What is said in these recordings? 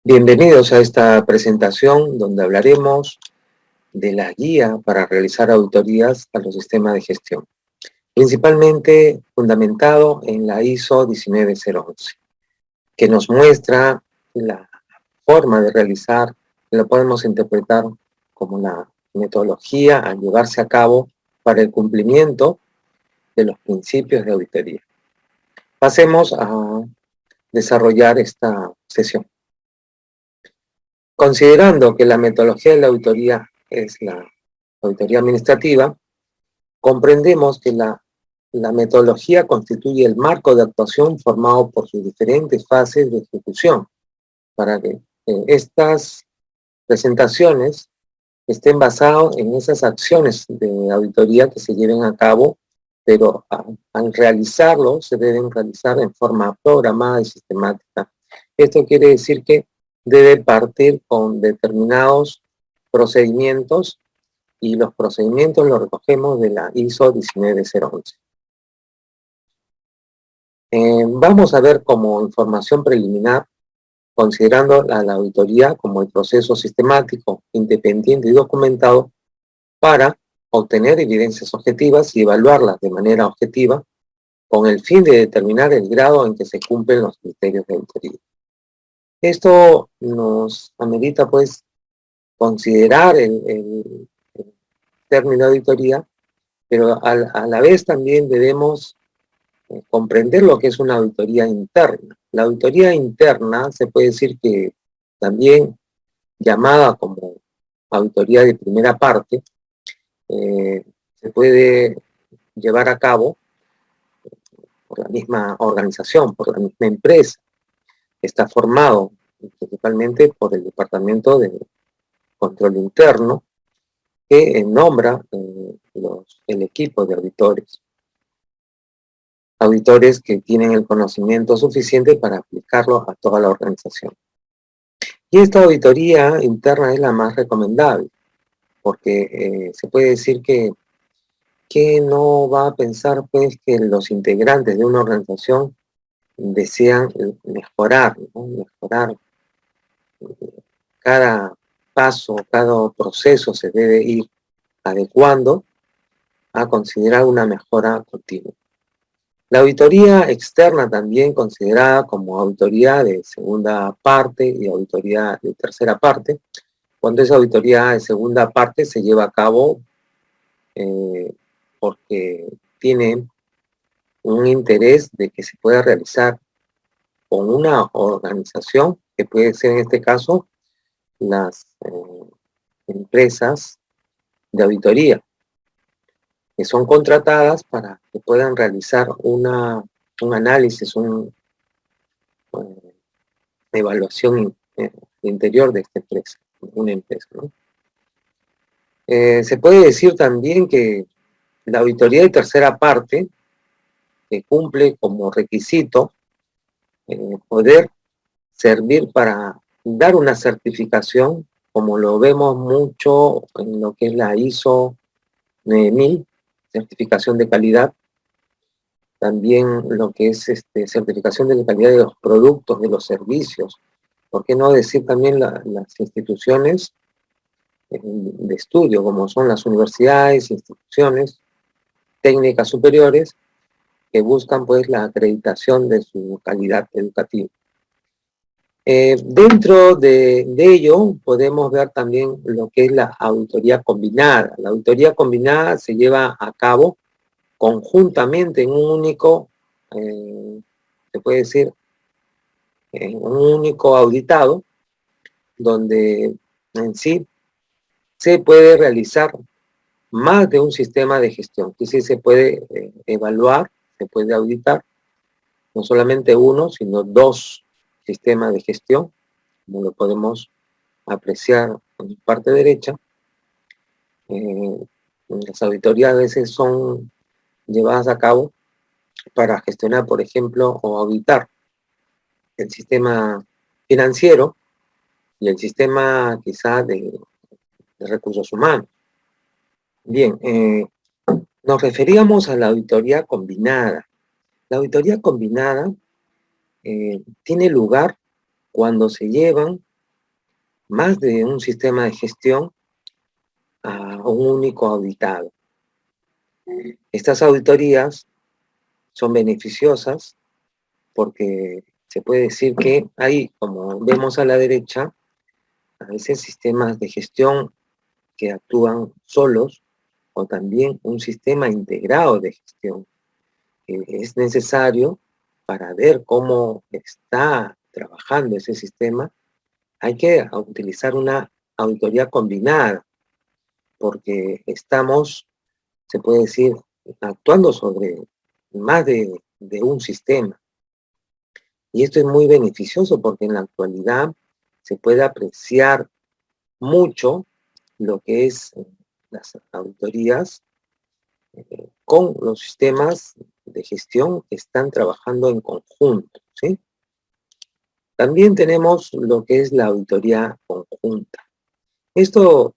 Bienvenidos a esta presentación donde hablaremos de la guía para realizar auditorías a los sistemas de gestión, principalmente fundamentado en la ISO 19011, que nos muestra la forma de realizar, lo podemos interpretar como la metodología a llevarse a cabo para el cumplimiento de los principios de auditoría. Pasemos a desarrollar esta sesión. Considerando que la metodología de la auditoría es la auditoría administrativa, comprendemos que la metodología constituye el marco de actuación formado por sus diferentes fases de ejecución, para que estas presentaciones estén basadas en esas acciones de auditoría que se lleven a cabo, pero al realizarlo se deben realizar en forma programada y sistemática. Esto quiere decir que debe partir con determinados procedimientos y los procedimientos los recogemos de la ISO 19011. Vamos a ver como información preliminar, considerando la auditoría como el proceso sistemático, independiente y documentado para obtener evidencias objetivas y evaluarlas de manera objetiva con el fin de determinar el grado en que se cumplen los criterios de auditoría. Esto nos amerita, pues, considerar el término auditoría, pero a la vez también debemos comprender lo que es una auditoría interna. La auditoría interna se puede decir que también llamada como auditoría de primera parte, se puede llevar a cabo por la misma organización, por la misma empresa. Está formado principalmente por el Departamento de Control Interno, que nombra el equipo de auditores. Auditores que tienen el conocimiento suficiente para aplicarlo a toda la organización. Y esta auditoría interna es la más recomendable, porque se puede decir que no va a pensar, pues, que los integrantes de una organización desean mejorar, ¿no? Mejorar. Cada paso, cada proceso se debe ir adecuando a considerar una mejora continua. La auditoría externa, también considerada como auditoría de segunda parte y auditoría de tercera parte, cuando esa auditoría de segunda parte se lleva a cabo porque tiene un interés de que se pueda realizar con una organización, que puede ser en este caso las empresas de auditoría, que son contratadas para que puedan realizar un análisis, una evaluación interior de esta empresa, una empresa, ¿no? Se puede decir también que la auditoría de tercera parte cumple como requisito poder servir para dar una certificación, como lo vemos mucho en lo que es la ISO 9000, certificación de calidad, también lo que es certificación de la calidad de los productos, de los servicios. ¿Por qué no decir también las instituciones de estudio, como son las universidades, instituciones técnicas superiores, que buscan, pues, la acreditación de su calidad educativa? Dentro de ello podemos ver también lo que es la auditoría combinada. La auditoría combinada se lleva a cabo conjuntamente en un único, se puede decir, en un único auditado, donde en sí se puede realizar más de un sistema de gestión, que sí se puede evaluar, se puede auditar, no solamente uno, sino dos sistemas de gestión, como lo podemos apreciar en la parte derecha. Las auditorías a veces son llevadas a cabo para gestionar, por ejemplo, o auditar el sistema financiero y el sistema quizá de recursos humanos. Bien, nos referíamos a la auditoría combinada. La auditoría combinada tiene lugar cuando se llevan más de un sistema de gestión a un único auditado. Estas auditorías son beneficiosas porque se puede decir que hay, como vemos a la derecha, a veces sistemas de gestión que actúan solos o también un sistema integrado de gestión que es necesario para ver cómo está trabajando ese sistema. Hay que utilizar una auditoría combinada porque estamos, se puede decir, actuando sobre más de un sistema. Y esto es muy beneficioso porque en la actualidad se puede apreciar mucho lo que es las auditorías con los sistemas de gestión que están trabajando en conjunto, ¿sí? También tenemos lo que es la auditoría conjunta. Esto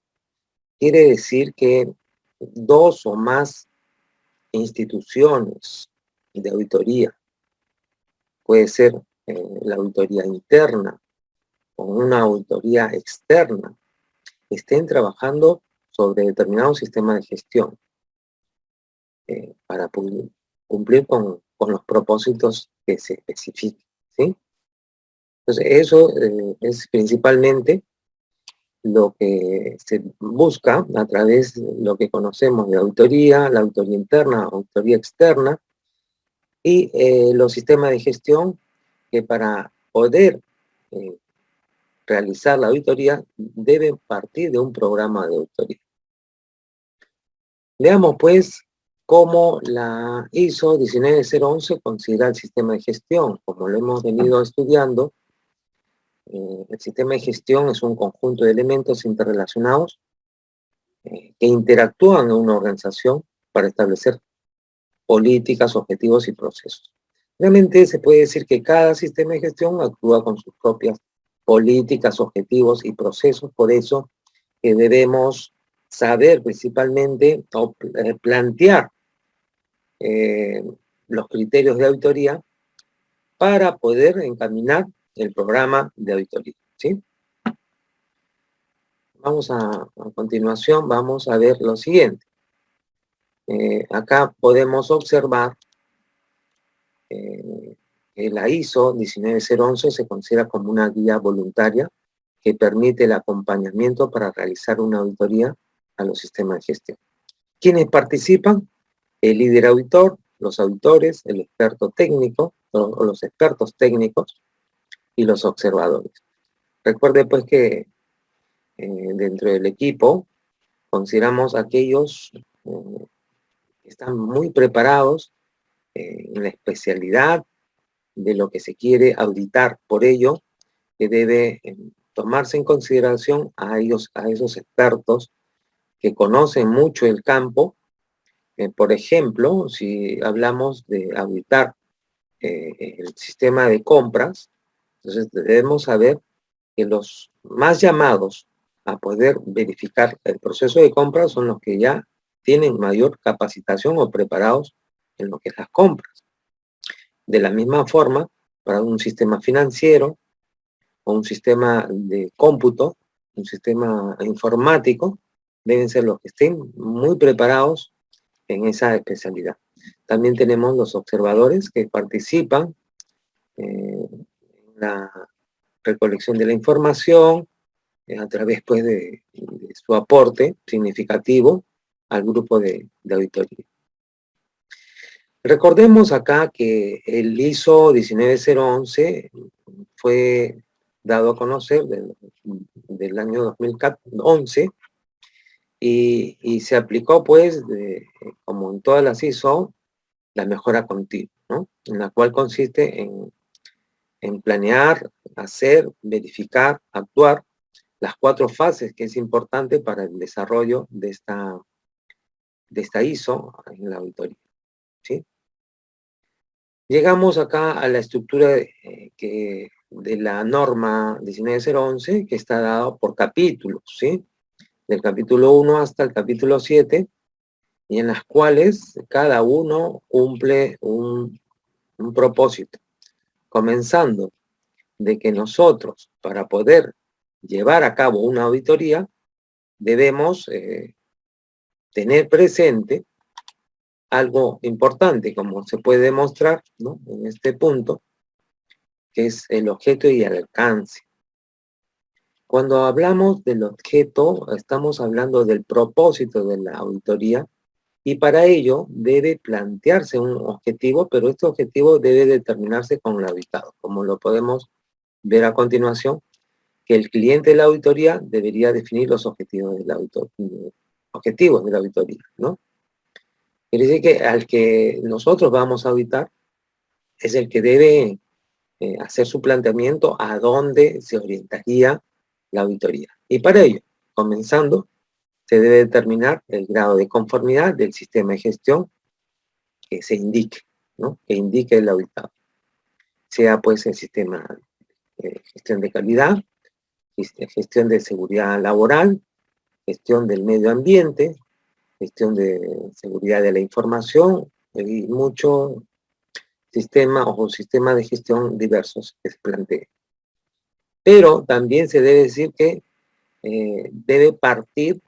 quiere decir que dos o más instituciones de auditoría, puede ser la auditoría interna o una auditoría externa, estén trabajando sobre determinado sistema de gestión para cumplir con los propósitos que se especifiquen, ¿sí? Entonces, eso es principalmente lo que se busca a través de lo que conocemos de auditoría, la auditoría interna, auditoría externa, y los sistemas de gestión que para poder eh, realizar la auditoría deben partir de un programa de auditoría. Veamos pues cómo la ISO 19011 considera el sistema de gestión. Como lo hemos venido estudiando, el sistema de gestión es un conjunto de elementos interrelacionados que interactúan en una organización para establecer políticas, objetivos y procesos. Realmente se puede decir que cada sistema de gestión actúa con sus propias políticas, objetivos y procesos. Por eso que debemos saber principalmente o plantear los criterios de auditoría para poder encaminar el programa de auditoría, ¿sí? Vamos a continuación, vamos a ver lo siguiente. Acá podemos observar que la ISO 19011 se considera como una guía voluntaria que permite el acompañamiento para realizar una auditoría a los sistemas de gestión. ¿Quiénes participan? El líder auditor, los auditores, el experto técnico o los expertos técnicos y los observadores. Recuerde pues que dentro del equipo consideramos aquellos que están muy preparados en la especialidad de lo que se quiere auditar. Por ello, que debe tomarse en consideración a esos expertos que conocen mucho el campo. Por ejemplo, si hablamos de auditar el sistema de compras, entonces debemos saber que los más llamados a poder verificar el proceso de compra son los que ya tienen mayor capacitación o preparados en lo que es las compras. De la misma forma, para un sistema financiero o un sistema de cómputo, un sistema informático, deben ser los que estén muy preparados en esa especialidad. También tenemos los observadores que participan en la recolección de la información a través pues, de su aporte significativo al grupo de auditoría. Recordemos acá que el ISO 19011 fue dado a conocer del año 2011 y se aplicó pues, como en todas las ISO, la mejora continua, ¿no? En la cual consiste en planear, hacer, verificar, actuar, las 4 fases que es importante para el desarrollo de esta ISO en la auditoría, ¿sí? Llegamos acá a la estructura de la norma 19011, que está dado por capítulos, ¿sí? Del capítulo 1 hasta el capítulo 7, y en las cuales cada uno cumple un propósito, comenzando de que nosotros, para poder llevar a cabo una auditoría, debemos tener presente algo importante, como se puede demostrar, ¿no?, en este punto, que es el objeto y el alcance. Cuando hablamos del objeto, estamos hablando del propósito de la auditoría, y para ello debe plantearse un objetivo, pero este objetivo debe determinarse con el auditado, como lo podemos ver a continuación, que el cliente de la auditoría debería definir los objetivos de la auditoría, ¿no? Quiere decir que al que nosotros vamos a auditar es el que debe hacer su planteamiento a dónde se orientaría la auditoría. Y para ello, comenzando, se debe determinar el grado de conformidad del sistema de gestión que se indique, ¿no?, que indique el auditado. Sea pues el sistema de gestión de calidad, gestión de seguridad laboral, gestión del medio ambiente, gestión de seguridad de la información y muchos sistemas o sistemas de gestión diversos que se planteen. Pero también se debe decir que debe partir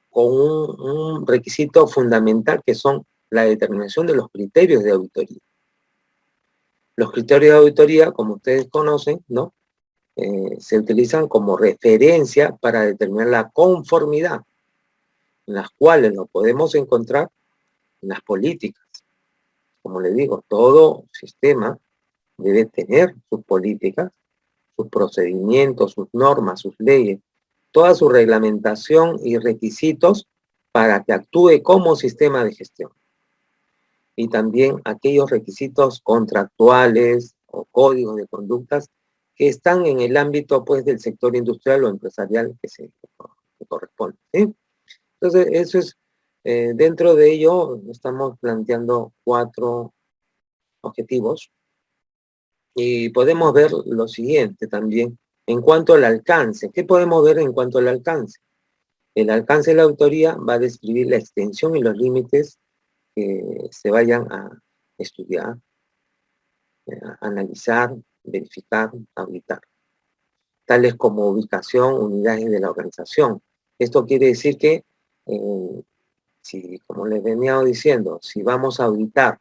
con un requisito fundamental, que son la determinación de los criterios de auditoría. Los criterios de auditoría, como ustedes conocen, ¿no?, se utilizan como referencia para determinar la conformidad, en las cuales lo podemos encontrar en las políticas. Como les digo, todo sistema debe tener sus políticas, sus procedimientos, sus normas, sus leyes, toda su reglamentación y requisitos para que actúe como sistema de gestión. Y también aquellos requisitos contractuales o códigos de conductas que están en el ámbito, pues, del sector industrial o empresarial que corresponde, ¿sí? Entonces, eso es, dentro de ello, estamos planteando 4 objetivos, y podemos ver lo siguiente también, en cuanto al alcance. ¿Qué podemos ver en cuanto al alcance? El alcance de la auditoría va a describir la extensión y los límites que se vayan a estudiar, a analizar, verificar, auditar, tales como ubicación, unidades de la organización. Esto quiere decir que, si, como les venía diciendo, si vamos a auditar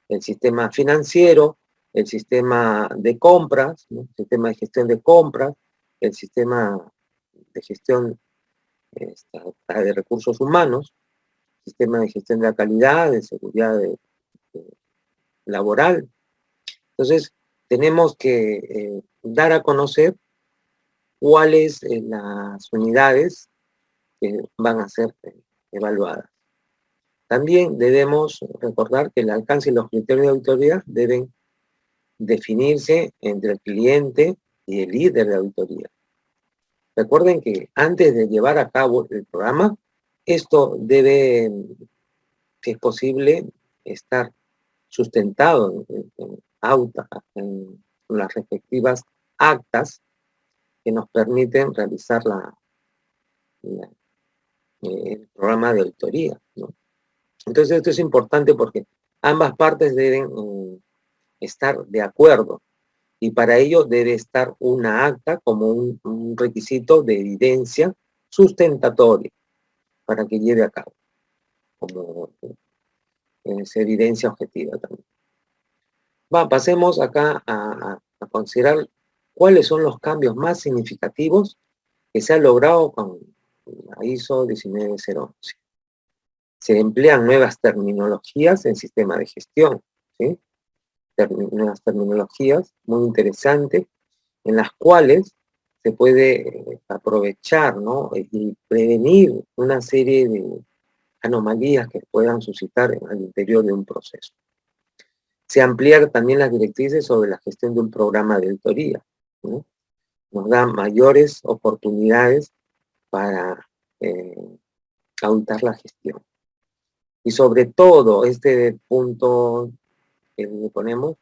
el sistema financiero, el sistema de compras, ¿no?, el sistema de gestión de compras, el sistema de gestión de recursos humanos, sistema de gestión de la calidad, de seguridad laboral. Entonces, tenemos que dar a conocer cuáles las unidades que van a ser evaluadas. También debemos recordar que el alcance y los criterios de auditoría deben definirse entre el cliente y el líder de auditoría. Recuerden que antes de llevar a cabo el programa, esto debe, si es posible, estar sustentado en las respectivas actas que nos permiten realizar el programa de auditoría, ¿no? Entonces, esto es importante porque ambas partes deben estar de acuerdo, y para ello debe estar una acta como un requisito de evidencia sustentatoria para que lleve a cabo, como es evidencia objetiva también. Pasemos acá a considerar cuáles son los cambios más significativos que se han logrado con la ISO 19011. Se emplean nuevas terminologías en sistema de gestión, ¿sí? Nuevas terminologías muy interesantes, en las cuales se puede aprovechar, ¿no?, y prevenir una serie de anomalías que puedan suscitar al interior de un proceso. Se amplían también las directrices sobre la gestión de un programa de auditoría, ¿no? Nos da mayores oportunidades para auditar la gestión. Y sobre todo, este punto que le ponemos,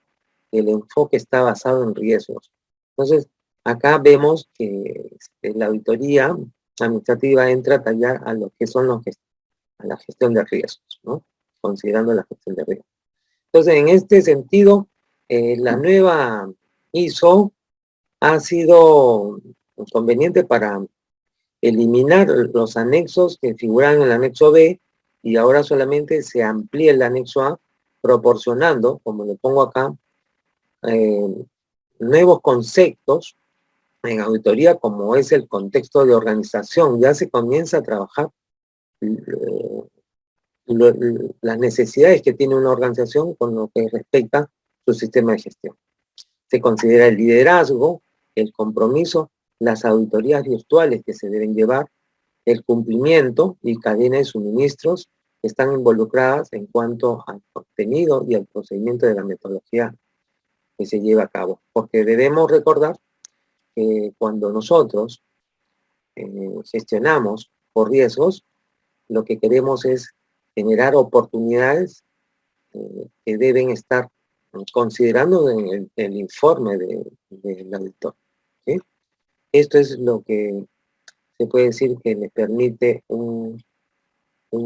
el enfoque está basado en riesgos. Entonces, acá vemos que la auditoría administrativa entra a tallar a lo que son a la gestión de riesgos, ¿no?, considerando la gestión de riesgos. Entonces, en este sentido, la nueva ISO ha sido conveniente para eliminar los anexos que figuran en el anexo B y ahora solamente se amplía el anexo A, proporcionando, como le pongo acá, nuevos conceptos en auditoría, como es el contexto de organización. Ya se comienza a trabajar las necesidades que tiene una organización con lo que respecta su sistema de gestión. Se considera el liderazgo, el compromiso, las auditorías virtuales que se deben llevar, el cumplimiento y cadena de suministros que están involucradas en cuanto al contenido y al procedimiento de la metodología que se lleva a cabo. Porque debemos recordar que cuando nosotros gestionamos por riesgos, lo que queremos es generar oportunidades que deben estar considerando en el informe del auditor. ¿Sí? Esto es lo que se puede decir que le permite un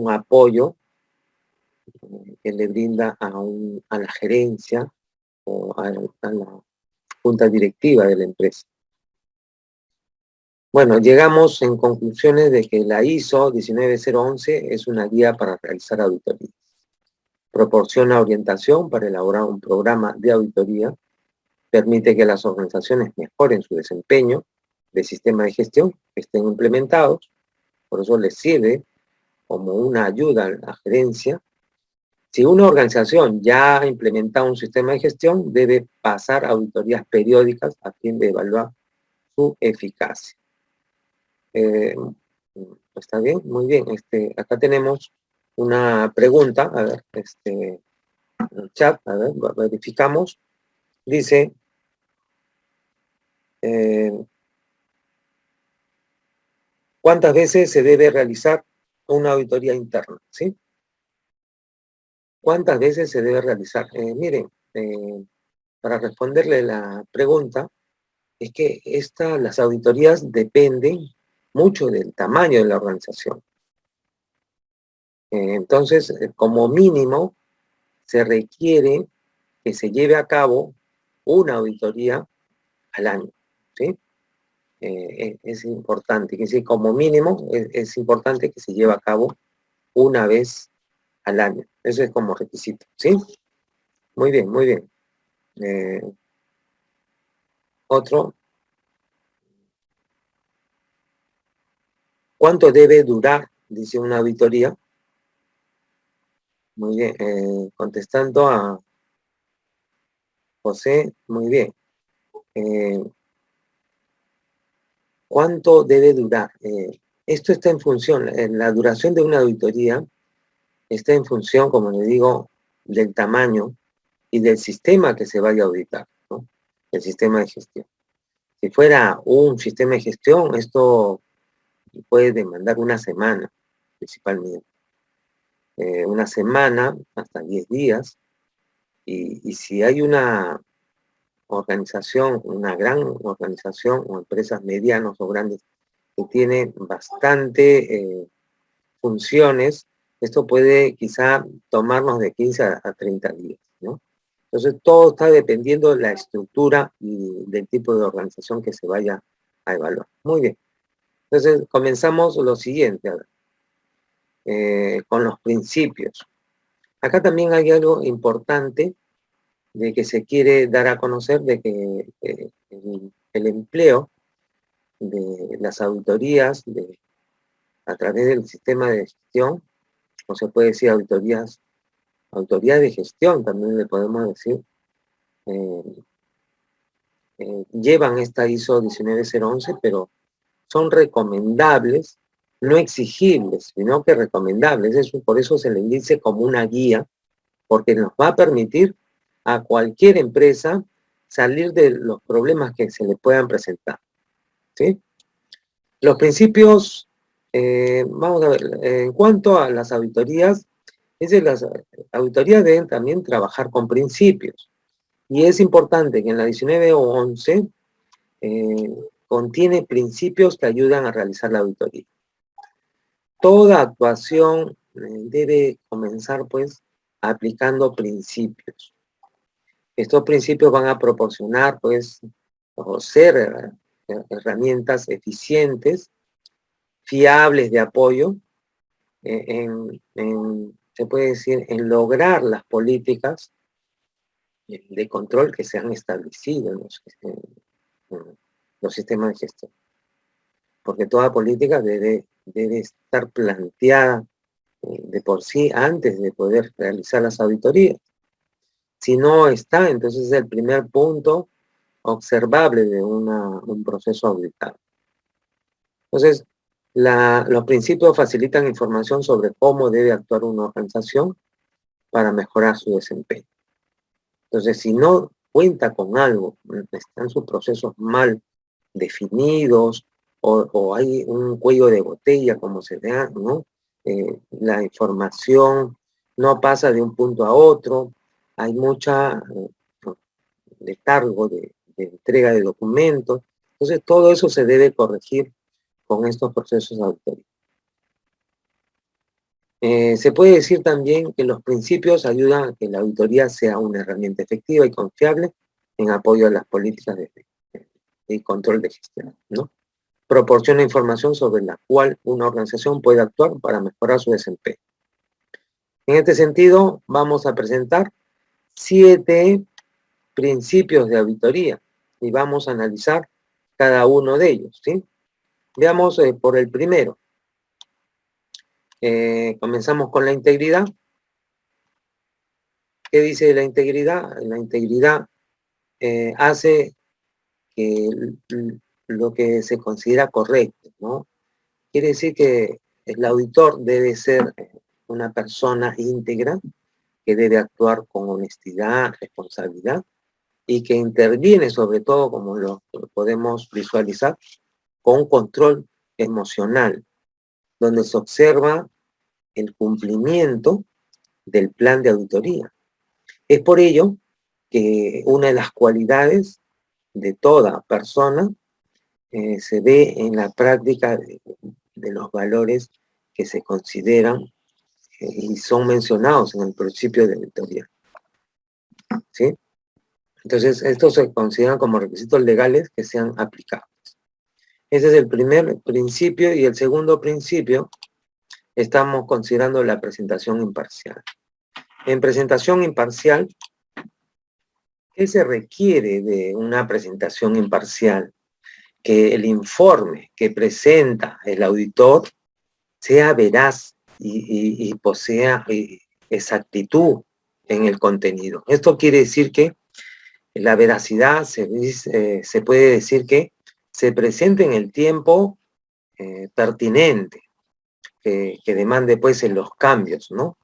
apoyo que le brinda a la gerencia o a la junta directiva de la empresa. Bueno, llegamos en conclusiones de que la ISO 19011 es una guía para realizar auditorías. Proporciona orientación para elaborar un programa de auditoría, permite que las organizaciones mejoren su desempeño de sistema de gestión que estén implementados, por eso les sirve como una ayuda a la gerencia. Si una organización ya ha implementado un sistema de gestión, debe pasar auditorías periódicas a fin de evaluar su eficacia. ¿Está bien? Muy bien. Acá tenemos una pregunta, a ver, en el chat, a ver, verificamos. Dice, ¿cuántas veces se debe realizar una auditoría interna? ¿Sí? ¿Cuántas veces se debe realizar? Miren, para responderle la pregunta, es que las auditorías dependen mucho del tamaño de la organización. Entonces, como mínimo, se requiere que se lleve a cabo una auditoría al año, ¿sí? Es importante, que sí, como mínimo es importante que se lleve a cabo una vez al año. Eso es como requisito, ¿sí? Muy bien, muy bien. Otro. ¿Cuánto debe durar? Dice una auditoría. Muy bien. Contestando a José, muy bien. ¿Cuánto debe durar? Esto está en función, la duración de una auditoría está en función, como le digo, del tamaño y del sistema que se vaya a auditar, ¿no? El sistema de gestión. Si fuera un sistema de gestión, esto puede demandar una semana, principalmente. Una semana, hasta 10 días. Y si hay una organización, una gran organización o empresas medianas o grandes que tienen bastante funciones, esto puede quizá tomarnos de 15 a 30 días, ¿no? Entonces todo está dependiendo de la estructura y del tipo de organización que se vaya a evaluar. Muy bien. Entonces comenzamos lo siguiente, con los principios. Acá también hay algo importante de que se quiere dar a conocer de que el empleo de las auditorías a través del sistema de gestión, o se puede decir autoridad de gestión, también le podemos decir, llevan esta ISO 19011, pero son recomendables, no exigibles, sino que recomendables. Por eso se les dice como una guía, porque nos va a permitir a cualquier empresa salir de los problemas que se le puedan presentar, ¿sí? Los principios, vamos a ver, en cuanto a las auditorías, las auditorías deben también trabajar con principios. Y es importante que en la 1911 contiene principios que ayudan a realizar la auditoría. Toda actuación debe comenzar, pues, aplicando principios. Estos principios van a proporcionar, pues, o ser herramientas eficientes, fiables de apoyo, se puede decir, en lograr las políticas de control que se han establecido en los sistemas de gestión. Porque toda política debe estar planteada de por sí antes de poder realizar las auditorías. Si no está, entonces es el primer punto observable de un proceso auditado. Entonces, los principios facilitan información sobre cómo debe actuar una organización para mejorar su desempeño. Entonces, si no cuenta con algo, están sus procesos mal definidos o hay un cuello de botella, como se vea, ¿no? La información no pasa de un punto a otro, hay mucha letargo de entrega de documentos. Entonces, todo eso se debe corregir con estos procesos de auditoría. Se puede decir también que los principios ayudan a que la auditoría sea una herramienta efectiva y confiable en apoyo a las políticas de control de gestión, ¿no? Proporciona información sobre la cual una organización puede actuar para mejorar su desempeño. En este sentido, vamos a presentar 7 principios de auditoría y vamos a analizar cada uno de ellos, ¿sí? Veamos por el primero. Comenzamos con la integridad. ¿Qué dice la integridad? La integridad hace que lo que se considera correcto, ¿no? Quiere decir que el auditor debe ser una persona íntegra, que debe actuar con honestidad, responsabilidad, y que interviene sobre todo, como lo podemos visualizar, con control emocional, donde se observa el cumplimiento del plan de auditoría. Es por ello que una de las cualidades de toda persona se ve en la práctica de los valores que se consideran y son mencionados en el principio de auditoría. ¿Sí? Entonces, estos se consideran como requisitos legales que sean aplicables. Ese es el primer principio, y el segundo principio estamos considerando la presentación imparcial. En presentación imparcial, ¿qué se requiere de una presentación imparcial? Que el informe que presenta el auditor sea veraz y posea exactitud en el contenido. Esto quiere decir que la veracidad se puede decir que se presente en el tiempo pertinente, que demande pues en los cambios, ¿no?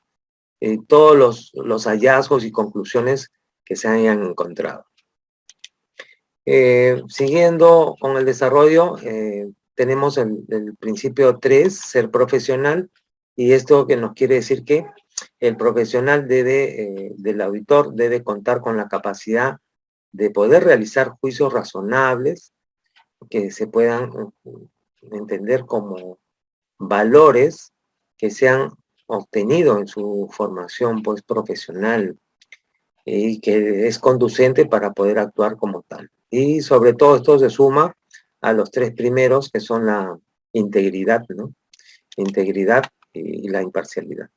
Todos los hallazgos y conclusiones que se hayan encontrado. Siguiendo con el desarrollo, tenemos el principio 3, ser profesional, y esto que nos quiere decir que el profesional del auditor debe contar con la capacidad de poder realizar juicios razonables que se puedan entender como valores que se han obtenido en su formación pues, profesional y que es conducente para poder actuar como tal. Y sobre todo esto se suma a los 3 primeros, que son la integridad, ¿no? Integridad y la imparcialidad.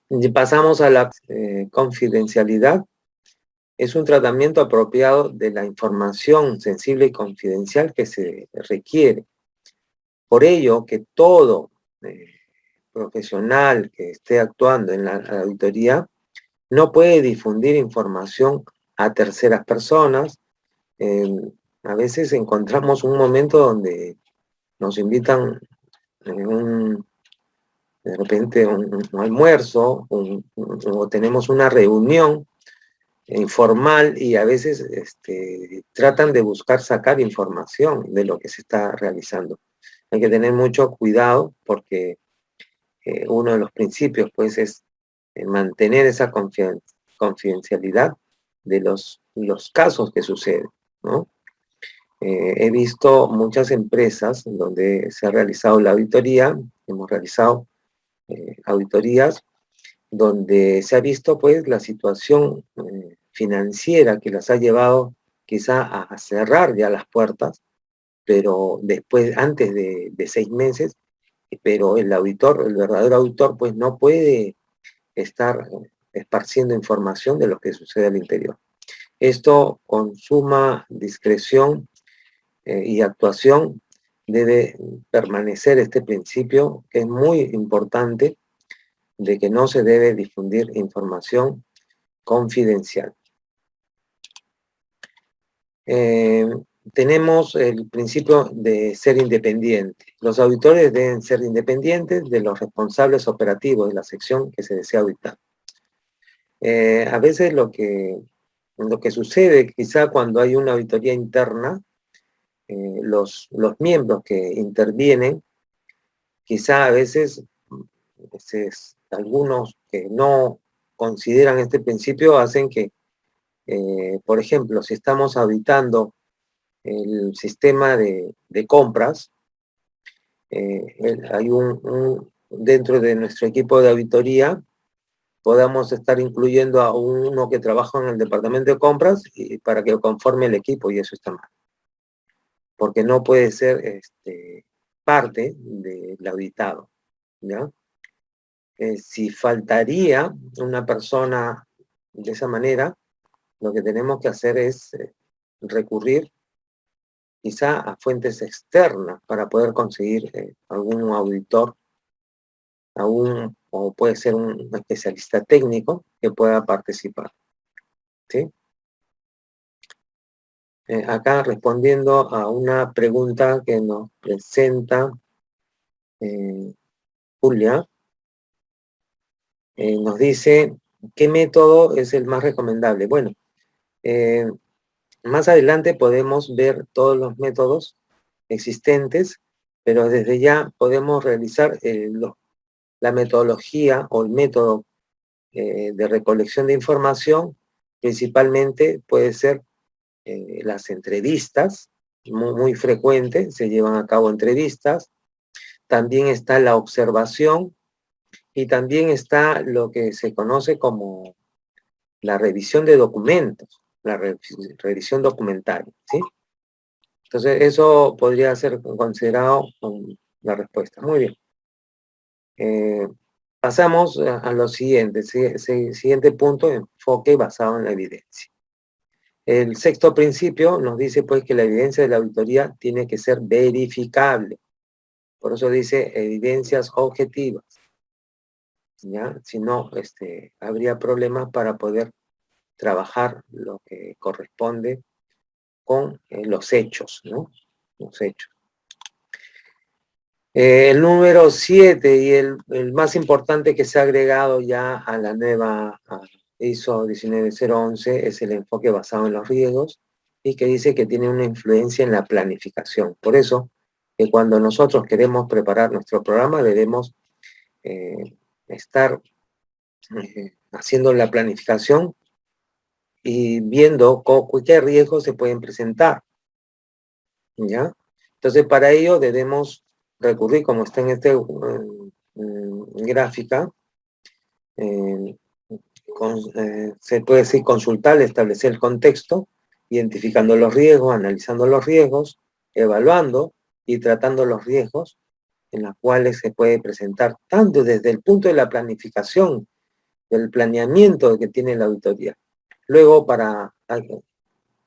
Y pasamos a la confidencialidad. Es un tratamiento apropiado de la información sensible y confidencial que se requiere. Por ello, que todo profesional que esté actuando en la auditoría no puede difundir información a terceras personas. A veces encontramos un momento donde nos invitan de repente un almuerzo o tenemos una reunión informal y a veces tratan de buscar sacar información de lo que se está realizando. Hay que tener mucho cuidado porque uno de los principios pues es mantener esa confidencialidad de los casos que suceden, ¿no? He visto muchas empresas en donde se ha realizado la auditoría, hemos realizado auditorías donde se ha visto pues la situación financiera que las ha llevado quizá a cerrar ya las puertas, pero después, antes de 6 meses, pero el auditor, el verdadero auditor, pues no puede estar esparciendo información de lo que sucede al interior. Esto, con suma discreción y actuación, debe permanecer este principio, que es muy importante, de que no se debe difundir información confidencial. Tenemos el principio de ser independiente. Los auditores deben ser independientes de los responsables operativos de la sección que se desea auditar. A veces lo que sucede, quizá cuando hay una auditoría interna, los miembros que intervienen, quizá a veces algunos que no consideran este principio hacen que, por ejemplo, si estamos auditando el sistema de compras, hay dentro de nuestro equipo de auditoría, podamos estar incluyendo a uno que trabaja en el departamento de compras y para que conforme el equipo, y eso está mal. Porque no puede ser parte del auditado, ¿ya? Si faltaría una persona de esa manera, lo que tenemos que hacer es recurrir quizá a fuentes externas para poder conseguir algún auditor, o puede ser un especialista técnico que pueda participar, ¿sí? Acá respondiendo a una pregunta que nos presenta Julia, nos dice, ¿qué método es el más recomendable? Bueno, más adelante podemos ver todos los métodos existentes, pero desde ya podemos realizar la metodología o el método de recolección de información. Principalmente puede ser las entrevistas, muy frecuente, se llevan a cabo entrevistas. También está la observación y también está lo que se conoce como la revisión de documentos, la revisión documental, ¿sí? Entonces, eso podría ser considerado la respuesta. Muy bien. Pasamos a lo siguiente, siguiente punto, enfoque basado en la evidencia. El sexto principio nos dice pues que la evidencia de la auditoría tiene que ser verificable. Por eso dice evidencias objetivas, ¿ya? Si no, habría problemas para poder trabajar lo que corresponde con los hechos, ¿no? Los hechos. El número 7 y el más importante que se ha agregado ya a la nueva ISO 19011 es el enfoque basado en los riesgos y que dice que tiene una influencia en la planificación. Por eso, que cuando nosotros queremos preparar nuestro programa debemos estar haciendo la planificación y viendo qué riesgos se pueden presentar, ¿ya? Entonces, para ello debemos recurrir, como está en esta gráfica, se puede decir consultar, establecer el contexto, identificando los riesgos, analizando los riesgos, evaluando y tratando los riesgos en los cuales se puede presentar tanto desde el punto de la planificación, del planeamiento que tiene la auditoría. Luego,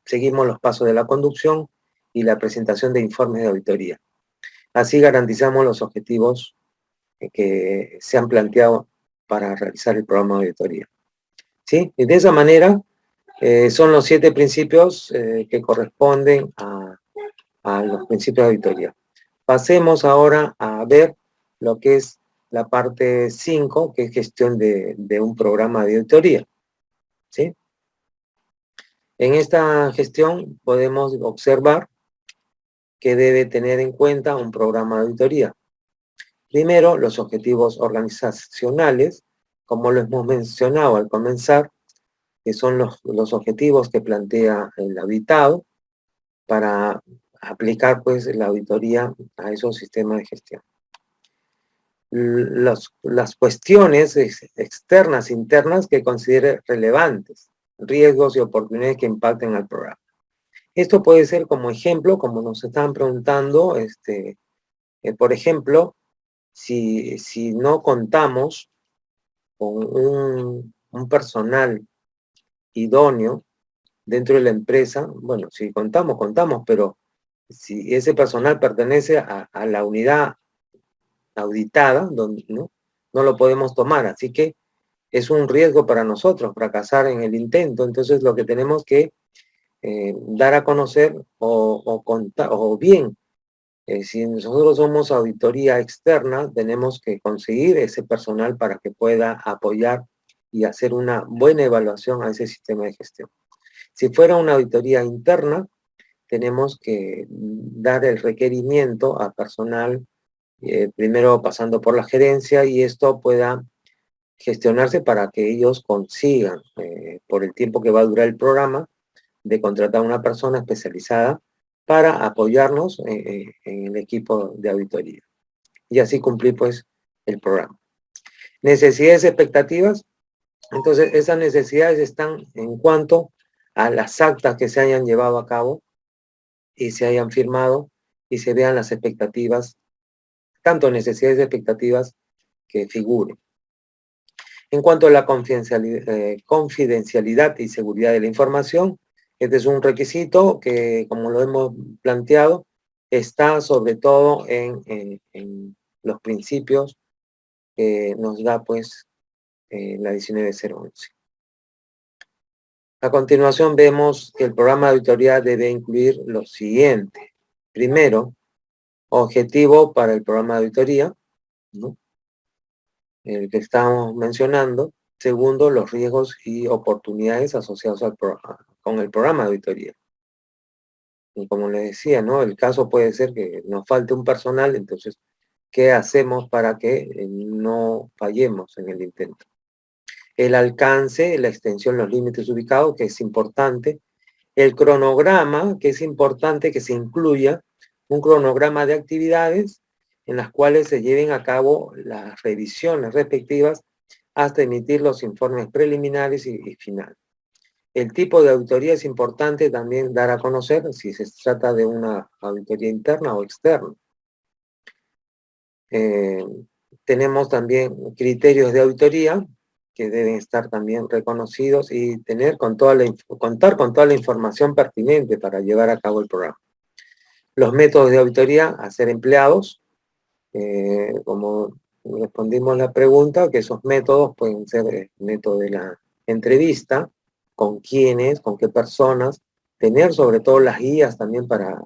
seguimos los pasos de la conducción y la presentación de informes de auditoría. Así garantizamos los objetivos que se han planteado para realizar el programa de auditoría, ¿sí? Y de esa manera son los 7 principios que corresponden a los principios de auditoría. Pasemos ahora a ver lo que es la parte 5, que es gestión de un programa de auditoría, ¿sí? En esta gestión podemos observar que debe tener en cuenta un programa de auditoría. Primero, los objetivos organizacionales, como lo hemos mencionado al comenzar, que son los objetivos que plantea el auditado para aplicar pues la auditoría a esos sistemas de gestión. Las cuestiones externas, internas que considere relevantes, riesgos y oportunidades que impacten al programa. Esto puede ser como ejemplo, como nos estaban preguntando, por ejemplo, si no contamos con un personal idóneo dentro de la empresa, bueno, si contamos, pero si ese personal pertenece a la unidad auditada, donde, no lo podemos tomar, así que es un riesgo para nosotros fracasar en el intento. Entonces lo que tenemos que dar a conocer o contar, o bien, si nosotros somos auditoría externa, tenemos que conseguir ese personal para que pueda apoyar y hacer una buena evaluación a ese sistema de gestión. Si fuera una auditoría interna, tenemos que dar el requerimiento a personal, primero pasando por la gerencia, y esto pueda gestionarse para que ellos consigan, por el tiempo que va a durar el programa, de contratar a una persona especializada para apoyarnos en el equipo de auditoría. Y así cumplir pues el programa. Necesidades y expectativas. Entonces esas necesidades están en cuanto a las actas que se hayan llevado a cabo y se hayan firmado y se vean las expectativas, tanto necesidades y expectativas que figuren. En cuanto a la confidencialidad y seguridad de la información, este es un requisito que, como lo hemos planteado, está sobre todo en los principios que nos da pues la 19011. A continuación vemos que el programa de auditoría debe incluir lo siguiente. Primero, objetivo para el programa de auditoría, ¿no?, el que estamos mencionando. Segundo, los riesgos y oportunidades asociados con el programa de auditoría. Y como les decía, ¿no?, el caso puede ser que nos falte un personal, entonces, ¿qué hacemos para que no fallemos en el intento? El alcance, la extensión, los límites ubicados, que es importante. El cronograma, que es importante que se incluya un cronograma de actividades en las cuales se lleven a cabo las revisiones respectivas hasta emitir los informes preliminares y finales. El tipo de auditoría es importante también dar a conocer si se trata de una auditoría interna o externa. Tenemos también criterios de auditoría que deben estar también reconocidos y contar con toda la información pertinente para llevar a cabo el programa. Los métodos de auditoría a ser empleados, como respondimos la pregunta, que esos métodos pueden ser el método de la entrevista, con quiénes, con qué personas, tener sobre todo las guías también para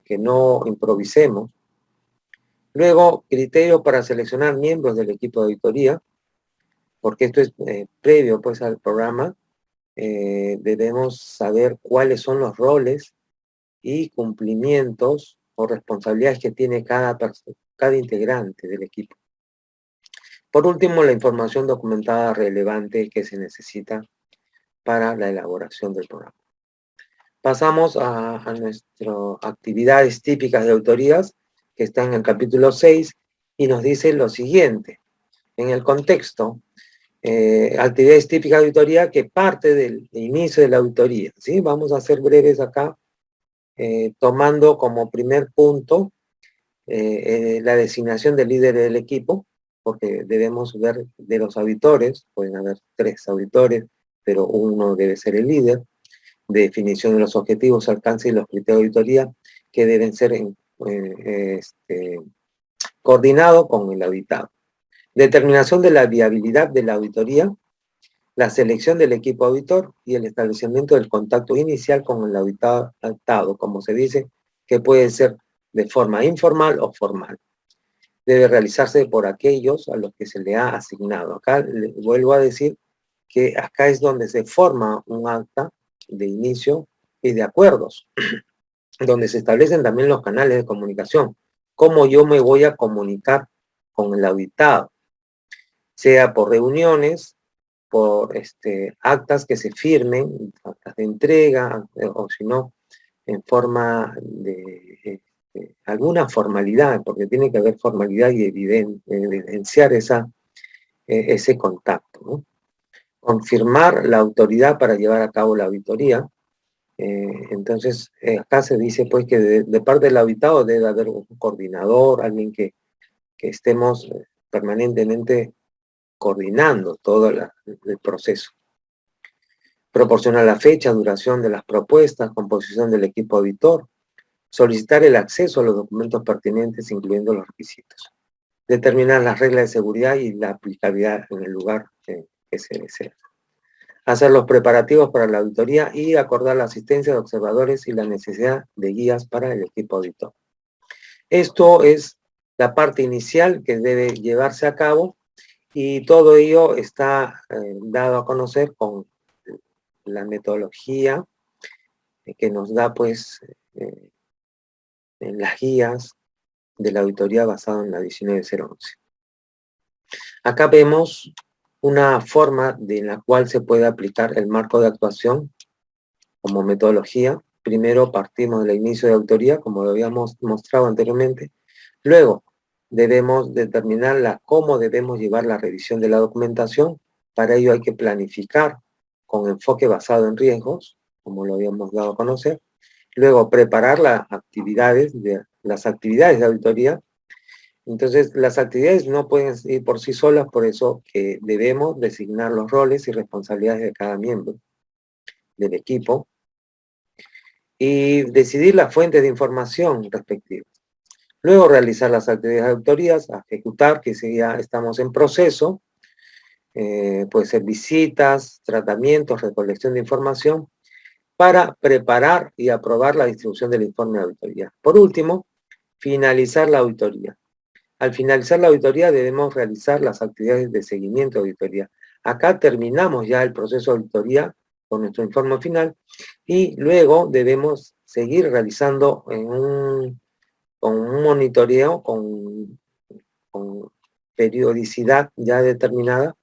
que no improvisemos. Luego, criterios para seleccionar miembros del equipo de auditoría, porque esto es previo pues al programa. Debemos saber cuáles son los roles y cumplimientos o responsabilidades que tiene cada integrante del equipo. Por último, la información documentada relevante que se necesita para la elaboración del programa. Pasamos a nuestras actividades típicas de auditorías, que está en el capítulo 6, y nos dice lo siguiente. En el contexto, actividades típicas de auditoría que parte del inicio de la auditoría, ¿sí? Vamos a ser breves acá, tomando como primer punto la designación del líder del equipo, porque debemos ver de los auditores, pueden haber 3 auditores, pero uno debe ser el líder. Definición de los objetivos, alcance y los criterios de auditoría que deben ser coordinados con el auditado. Determinación de la viabilidad de la auditoría, la selección del equipo auditor y el establecimiento del contacto inicial con el auditado, como se dice, que puede ser de forma informal o formal. Debe realizarse por aquellos a los que se le ha asignado. Acá le vuelvo a decir que acá es donde se forma un acta de inicio y de acuerdos, donde se establecen también los canales de comunicación, cómo yo me voy a comunicar con el auditado, sea por reuniones, por actas que se firmen, actas de entrega, o si no, en forma de alguna formalidad, porque tiene que haber formalidad y evidenciar ese contacto, ¿no? Confirmar la autoridad para llevar a cabo la auditoría, Entonces, acá se dice pues que de parte del auditado debe haber un coordinador, alguien que estemos permanentemente coordinando todo el proceso. Proporciona la fecha, duración de las propuestas, composición del equipo auditor, solicitar el acceso a los documentos pertinentes, incluyendo los requisitos. Determinar las reglas de seguridad y la aplicabilidad en el lugar que se desea. Hacer los preparativos para la auditoría y acordar la asistencia de observadores y la necesidad de guías para el equipo auditor. Esto es la parte inicial que debe llevarse a cabo y todo ello está dado a conocer con la metodología que nos da pues en las guías de la auditoría basada en la 19011. Acá vemos una forma en la cual se puede aplicar el marco de actuación como metodología. Primero partimos del inicio de auditoría, como lo habíamos mostrado anteriormente. Luego debemos determinar cómo debemos llevar la revisión de la documentación. Para ello hay que planificar con enfoque basado en riesgos, como lo habíamos dado a conocer. Luego preparar las actividades de auditoría. Entonces, las actividades no pueden ir por sí solas, por eso que debemos designar los roles y responsabilidades de cada miembro del equipo y decidir las fuentes de información respectivas. Luego realizar las actividades de auditorías, ejecutar, que si ya estamos en proceso, puede ser visitas, tratamientos, recolección de información, para preparar y aprobar la distribución del informe de auditoría. Por último, finalizar la auditoría. Al finalizar la auditoría debemos realizar las actividades de seguimiento de auditoría. Acá terminamos ya el proceso de auditoría con nuestro informe final y luego debemos seguir realizando con un monitoreo, con periodicidad ya determinada,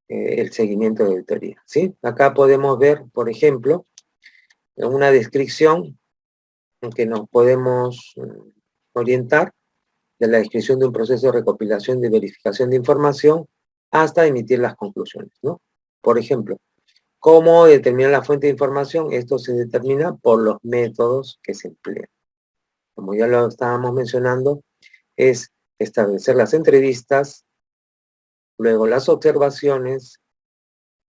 el seguimiento de auditoría, ¿sí? Acá podemos ver, por ejemplo, una descripción en que nos podemos orientar de la descripción de un proceso de recopilación y verificación de información hasta emitir las conclusiones, ¿no? Por ejemplo, ¿cómo determinar la fuente de información? Esto se determina por los métodos que se emplean. Como ya lo estábamos mencionando, es establecer las entrevistas, luego las observaciones,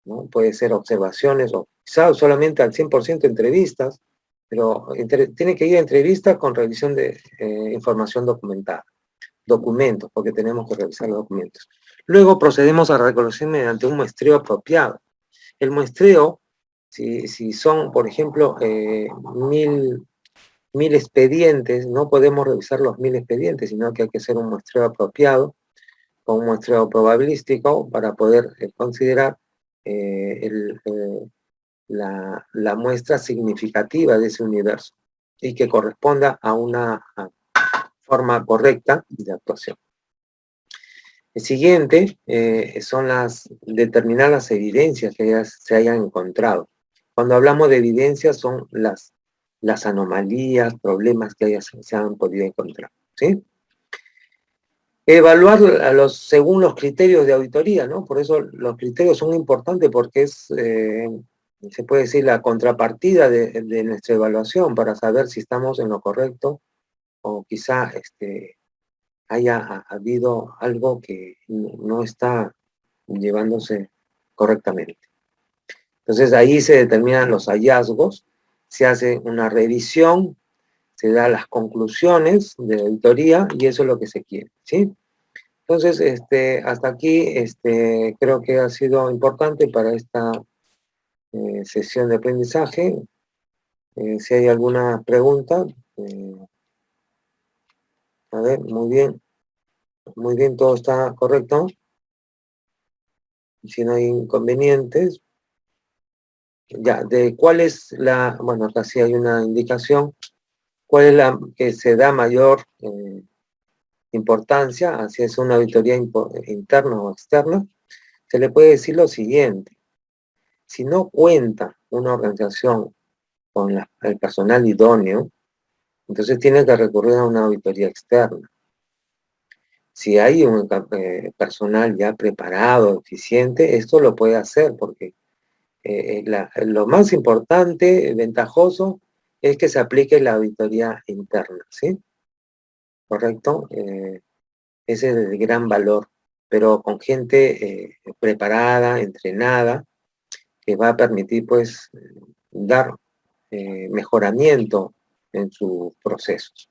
¿no? Puede ser observaciones o quizás solamente al 100% entrevistas, pero tiene que ir a entrevistas con revisión de información documentada. Documentos, porque tenemos que revisar los documentos. Luego procedemos a la recolección mediante un muestreo apropiado. El muestreo, si son, por ejemplo, 1000 expedientes, no podemos revisar los 1000 expedientes, sino que hay que hacer un muestreo apropiado, con un muestreo probabilístico, para poder considerar la muestra significativa de ese universo y que corresponda a una forma correcta de actuación. El siguiente son determinar las evidencias que se hayan encontrado. Cuando hablamos de evidencias son las anomalías, problemas que se han podido encontrar, ¿sí? Evaluar según los criterios de auditoría, ¿no? Por eso los criterios son importantes porque se puede decir, la contrapartida de nuestra evaluación para saber si estamos en lo correcto o quizá haya habido algo que no está llevándose correctamente. Entonces ahí se determinan los hallazgos, se hace una revisión, se dan las conclusiones de la auditoría y eso es lo que se quiere, ¿sí? Entonces, hasta aquí creo que ha sido importante para esta sesión de aprendizaje. Si hay alguna pregunta, a ver, muy bien, todo está correcto. Si no hay inconvenientes, ya, de cuál es bueno, acá sí hay una indicación, cuál es la que se da mayor importancia, así es una auditoría interna o externa, se le puede decir lo siguiente: si no cuenta una organización con el personal idóneo, entonces tiene que recurrir a una auditoría externa. Si hay un personal ya preparado, eficiente, esto lo puede hacer porque lo más importante, ventajoso, es que se aplique la auditoría interna, ¿sí? ¿Correcto? Ese es el gran valor, pero con gente preparada, entrenada, que va a permitir, pues, dar mejoramiento en sus procesos.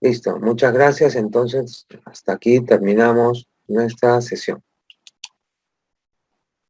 Listo, muchas gracias. Entonces, hasta aquí terminamos nuestra sesión.